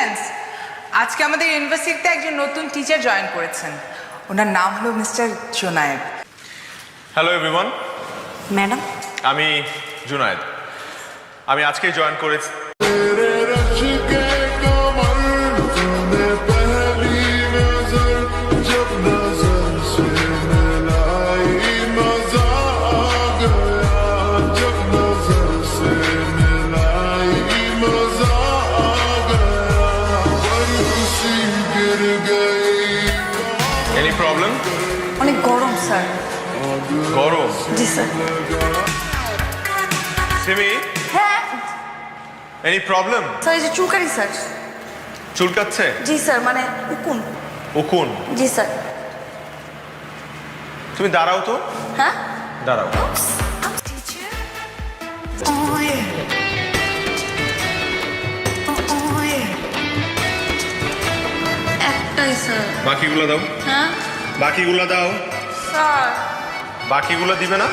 Students, আজকে আমাদের ইউনিভার্সিটিতে একজন নতুন টিচার জয়েন করেছেন। ওনার নাম হলো mister Junaid. Hello everyone, madam আমি জুনায়েদ। আমি আজকেই জয়েন করেছি। Any problem? অনেক গরম স্যার। গরম? জি স্যার। সিমি, হ্যাঁ এনি প্রবলেম? স্যার, এই যে চুলকানি স্যার। চুলকাচ্ছে? জি স্যার, মানে উকুন। উকুন? জি স্যার। তুমি দাঁড়াও তো। হ্যাঁ দাঁড়াও। একটাই স্যার। বাকিগুলো দাও। হ্যাঁ বাকিগুলো দাও। স্যার। বাকিগুলো দিবে না?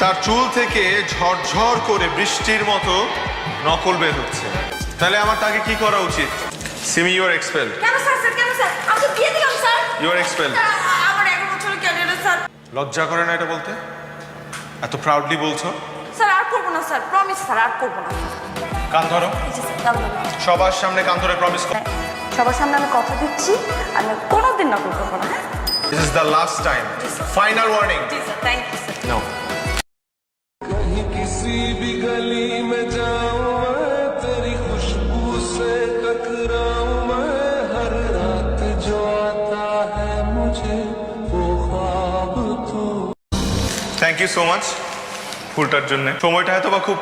তার চুল থেকে ঝরঝর করে বৃষ্টির মতো নকল বের হচ্ছে। তাহলে আমার তাকে কি করা উচিত? Simi, you are expelled. কেন স্যার? স্যার কেন স্যার? আমি তো দিয়ে দিলাম স্যার। You are expelled. আমার 11 বছরের ক্যারিয়ারে স্যার। লজ্জা করে না এটা বলতে? এত প্রাউডলি বলছো। স্যার আর করবো না স্যার, প্রমিস স্যার, আর করবো না। কান ধরো। জি স্যার, কাল ধরবো। সবার সামনে কান ধরে প্রমিস করো। সবার সামনে আমি কথা দিচ্ছি, আমি কোনোদিন নকল করবো না। হ্যাঁ this is the last time. Final warning. জি sir, thank you sir. No. कहीं किसी भी गली में जाऊं मैं, तेरी खुशबू से टकराऊं मैं, हर रात जो आता है मुझे वो ख्वाब तो। থ্যাংক ইউ সো মাচ ফুলটার জন্য। সময়টা হয়তো বা খুব,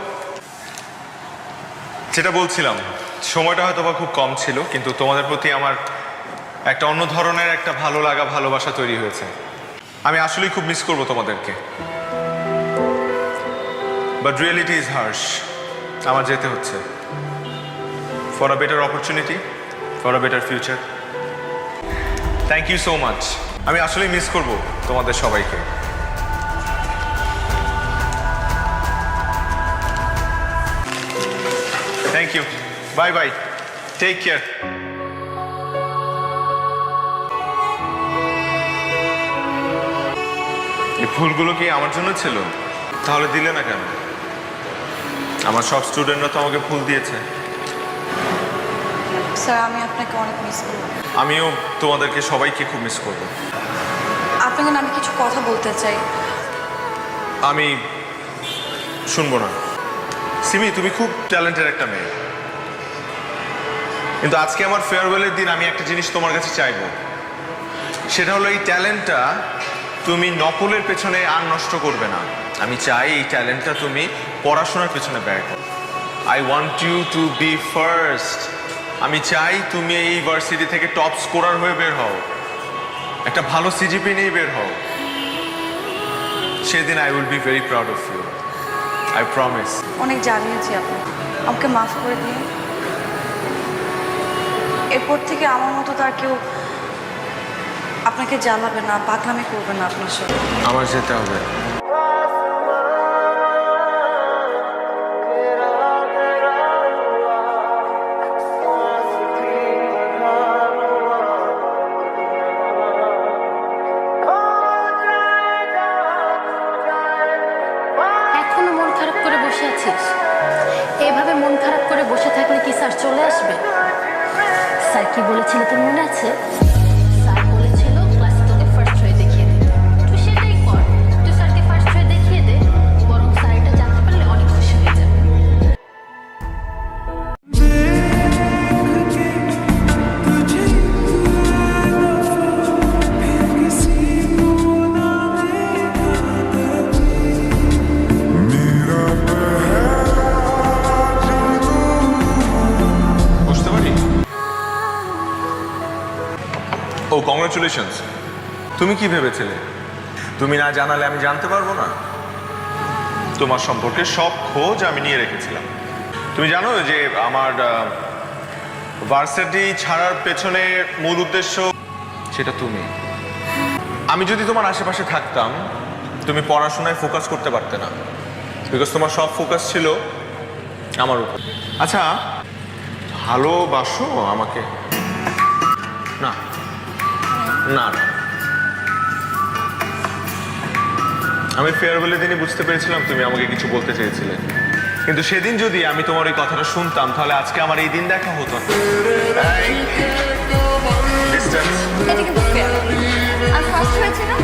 যেটা বলছিলাম, সময়টা হয়তো বা খুব কম ছিল, কিন্তু তোমাদের প্রতি আমার একটা অন্য ধরনের একটা ভালো লাগা, ভালোবাসা তৈরি হয়েছে। আমি আসলেই খুব মিস করবো তোমাদেরকে। But reality is harsh. আমার যেতে হচ্ছে for a better opportunity, for a better future. Thank you so much. আমি আসলেই মিস করবো তোমাদের সবাইকে। Thank you. Bye bye. Take care. এই ফুলগুলো কি আমার জন্য ছিল? তাহলে দিলে না কেন? আমার সব স্টুডেন্টরা তো আমাকে ফুল দিয়েছে। স্যার আমি আপনাকে অনেক মিস করবো। আমিও তোমাদেরকে সবাইকে খুব মিস করব। আপনাকে না আমি কিছু কথা বলতে চাই। আমি শুনবো না। সিমি, তুমি খুব ট্যালেন্টেড একটা মেয়ে, কিন্তু আজকে আমার ফেয়ারওয়েলের দিন আমি একটা জিনিস তোমার কাছে চাইবো। সেটা হলো এই ট্যালেন্টটা তুমি নকলের পেছনে আর নষ্ট করবে না। আমি চাই এই ট্যালেন্টটা তুমি পড়াশোনার পেছনে ব্যয় করো। I want you to be first. আমি চাই তুমি এই ইউনিভার্সিটি থেকে টপ স্কোরার হয়ে বের হও, একটা ভালো সিজিপি নিয়ে বের হও। সেদিন I will be very proud of you. I promise. অনেক জানিয়েছি আপনাকে, আমাকে মাফ করে দিন। এরপর থেকে আমার মতো তার কেউ আপনাকে জ্বালাবে না, পাকনামি করবে না আপনার সাথে। আমার যেতে হবে। এখনো মন খারাপ করে বসে আছিস? এভাবে মন খারাপ করে বসে থাকলে কি স্যার চলে আসবে? স্যার কি বলেছিল তোর মনে আছে? স্যার বলেছিল ক্লাসে তোকে ফার্স্ট হয়ে দেখিয়ে দিতে। তুই সেটাই কর, তুই স্যারকে ফার্স্ট হয়ে দেখিয়ে দে, বরং স্যার এটা জানতে পারলে অনেক খুশি হয়ে যাবে। বুঝতে পারি। ও, কংগ্রাচুলেশনস। তুমি কি ভেবেছিলে তুমি না জানালে আমি জানতে পারবো না? তোমার সম্পর্কে সব খোঁজ আমি নিয়ে রেখেছিলাম। তুমি জানো যে আমার ভার্সিটি ছাড়ার পেছনে মূল উদ্দেশ্য সেটা তুমি। আমি যদি তোমার আশেপাশে থাকতাম তুমি পড়াশোনায় ফোকাস করতে পারতে না, বিকজ তোমার সব ফোকাস ছিল আমার উপর। আচ্ছা, ভালোবাসো আমাকে? না না না, আমি ফেয়ারওয়েলের দিনই বুঝতে পেরেছিলাম তুমি আমাকে কিছু বলতে চেয়েছিলে, কিন্তু সেদিন যদি আমি তোমার এই কথাটা শুনতাম তাহলে আজকে আমার এই দিন দেখা হতো না। এই, distance। এটা কিন্তু fair। আর ফার্স্ট হয়েছে না?